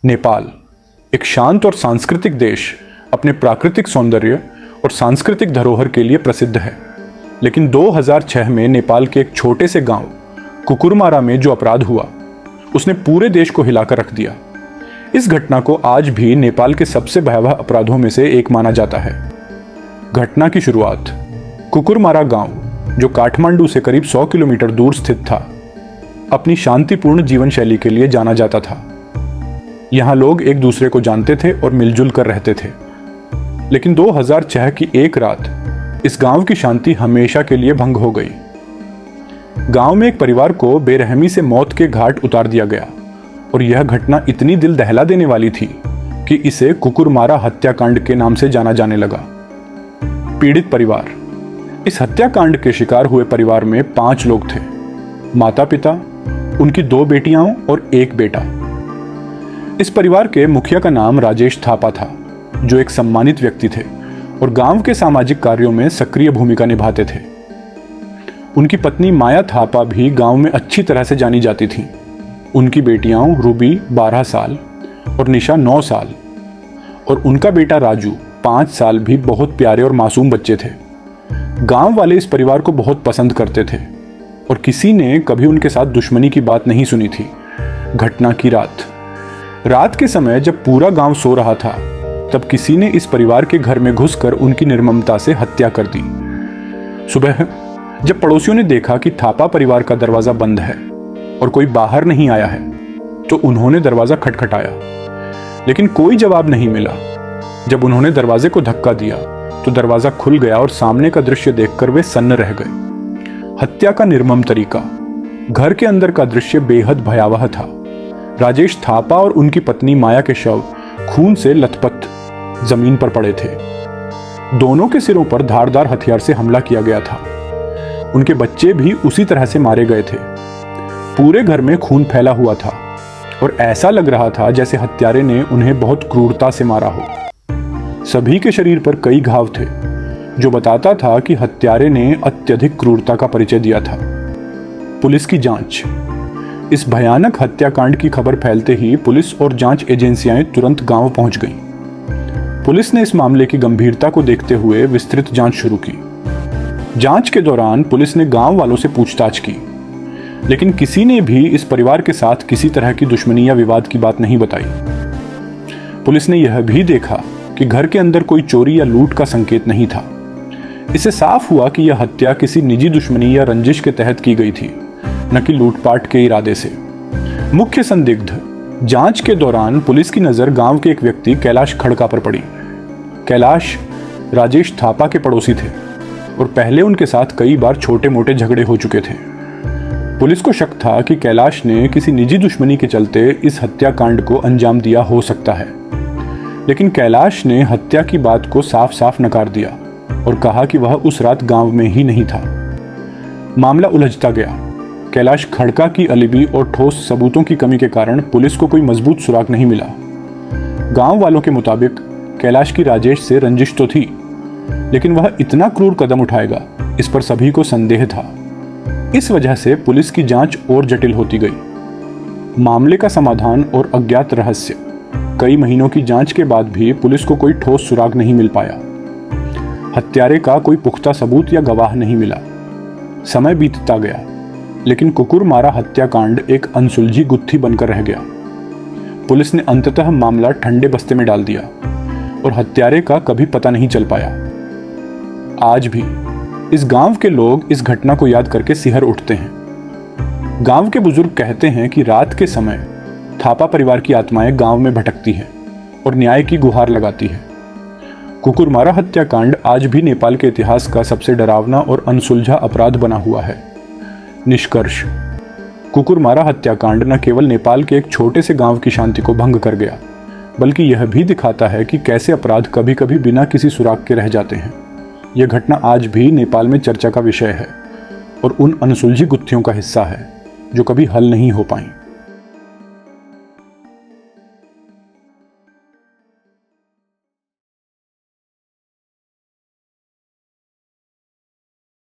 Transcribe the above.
नेपाल एक शांत और सांस्कृतिक देश अपने प्राकृतिक सौंदर्य और सांस्कृतिक धरोहर के लिए प्रसिद्ध है। लेकिन 2006 में नेपाल के एक छोटे से गांव कुकुरमारा में जो अपराध हुआ उसने पूरे देश को हिलाकर रख दिया। इस घटना को आज भी नेपाल के सबसे भयावह अपराधों में से एक माना जाता है। घटना की शुरुआत कुकुरमारा गांव, जो काठमांडू से करीब 100 किलोमीटर दूर स्थित था, अपनी शांतिपूर्ण जीवन शैली के लिए जाना जाता था। यहाँ लोग एक दूसरे को जानते थे और मिलजुल कर रहते थे। लेकिन 2006 की एक रात इस गांव की शांति हमेशा के लिए भंग हो गई। गांव में एक परिवार को बेरहमी से मौत के घाट उतार दिया गया और यह घटना इतनी दिल दहला देने वाली थी कि इसे कुकुरमारा हत्याकांड के नाम से जाना जाने लगा। पीड़ित परिवार। इस हत्याकांड के शिकार हुए परिवार में 5 लोग थे, माता पिता, उनकी 2 बेटियां और 1 बेटा। इस परिवार के मुखिया का नाम राजेश थापा था, जो एक सम्मानित व्यक्ति थे और गांव के सामाजिक कार्यों में सक्रिय भूमिका निभाते थे। उनकी पत्नी माया थापा भी गांव में अच्छी तरह से जानी जाती थीं। उनकी बेटियां रूबी 12 साल और निशा 9 साल और उनका बेटा राजू 5 साल भी बहुत प्यारे और मासूम बच्चे थे। गांव वाले इस परिवार को बहुत पसंद करते थे और किसी ने कभी उनके साथ दुश्मनी की बात नहीं सुनी थी। घटना की रात के समय जब पूरा गांव सो रहा था, तब किसी ने इस परिवार के घर में घुसकर उनकी निर्ममता से हत्या कर दी। सुबह जब पड़ोसियों ने देखा कि थापा परिवार का दरवाजा बंद है और कोई बाहर नहीं आया है, तो उन्होंने दरवाजा खटखटाया, लेकिन कोई जवाब नहीं मिला। जब उन्होंने दरवाजे को धक्का दिया तो दरवाजा खुल गया और सामने का दृश्य देखकर वे सन्न रह गए। हत्या का निर्मम तरीका। घर के अंदर का दृश्य बेहद भयावह था। राजेश थापा और उनकी पत्नी माया के शव खून से लथपथ जमीन पर पड़े थे। दोनों के सिरों पर धारदार हथियार से हमला किया गया था। उनके बच्चे भी उसी तरह से मारे गए थे। पूरे घर में खून फैला हुआ था और ऐसा लग रहा था जैसे हत्यारे ने उन्हें बहुत क्रूरता से मारा हो। सभी के शरीर पर कई घाव थे, जो बताता था कि हत्यारे ने अत्यधिक क्रूरता का परिचय दिया था। पुलिस की जांच। इस भयानक हत्याकांड की खबर फैलते ही पुलिस और जांच एजेंसियां तुरंत गांव पहुंच गईं। पुलिस ने इस मामले की गंभीरता को देखते हुए विस्तृत जांच शुरू की। जांच के दौरान पुलिस ने गांव वालों से पूछताछ की, लेकिन किसी ने भी इस परिवार के साथ किसी तरह की दुश्मनी या विवाद की बात नहीं बताई। पुलिस ने यह भी देखा कि घर के अंदर कोई चोरी या लूट का संकेत नहीं था। इससे साफ हुआ कि यह हत्या किसी निजी दुश्मनी या रंजिश के तहत की गई थी, न कि लूटपाट के इरादे से। मुख्य संदिग्ध। जांच के दौरान पुलिस की नजर गांव के एक व्यक्ति कैलाश खड़का पर पड़ी। कैलाश राजेश थापा के पड़ोसी थे और पहले उनके साथ कई बार छोटे मोटे झगड़े हो चुके थे। पुलिस को शक था कि कैलाश ने किसी निजी दुश्मनी के चलते इस हत्याकांड को अंजाम दिया हो सकता है, लेकिन कैलाश ने हत्या की बात को साफ साफ नकार दिया और कहा कि वह उस रात गांव में ही नहीं था। मामला उलझता गया। कैलाश खड़का की अलिबी और ठोस सबूतों की कमी के कारण पुलिस को कोई मजबूत सुराग नहीं मिला। गांव वालों के मुताबिक कैलाश की राजेश से रंजिश तो थी, लेकिन वह इतना क्रूर कदम उठाएगा, इस पर सभी को संदेह था। इस वजह से पुलिस की जांच और जटिल होती गई। मामले का समाधान और अज्ञात रहस्य। कई महीनों की जांच के बाद भी पुलिस को कोई ठोस सुराग नहीं मिल पाया। हत्यारे का कोई पुख्ता सबूत या गवाह नहीं मिला। समय बीतता गया, लेकिन कुकुरमारा हत्याकांड एक अनसुलझी गुत्थी बनकर रह गया। पुलिस ने अंततः मामला ठंडे बस्ते में डाल दिया और हत्यारे का कभी पता नहीं चल पाया। आज भी इस गांव के लोग इस घटना को याद करके सिहर उठते हैं। गांव के बुजुर्ग कहते हैं कि रात के समय थापा परिवार की आत्माएं गांव में भटकती हैं और न्याय की गुहार लगाती है। कुकुरमारा हत्याकांड आज भी नेपाल के इतिहास का सबसे डरावना और अनसुलझा अपराध बना हुआ है। निष्कर्ष। कुकुरमारा हत्याकांड न केवल नेपाल के एक छोटे से गांव की शांति को भंग कर गया, बल्कि यह भी दिखाता है कि कैसे अपराध कभी कभी बिना किसी सुराग के रह जाते हैं। यह घटना आज भी नेपाल में चर्चा का विषय है और उन अनसुलझी गुत्थियों का हिस्सा है जो कभी हल नहीं हो पाई।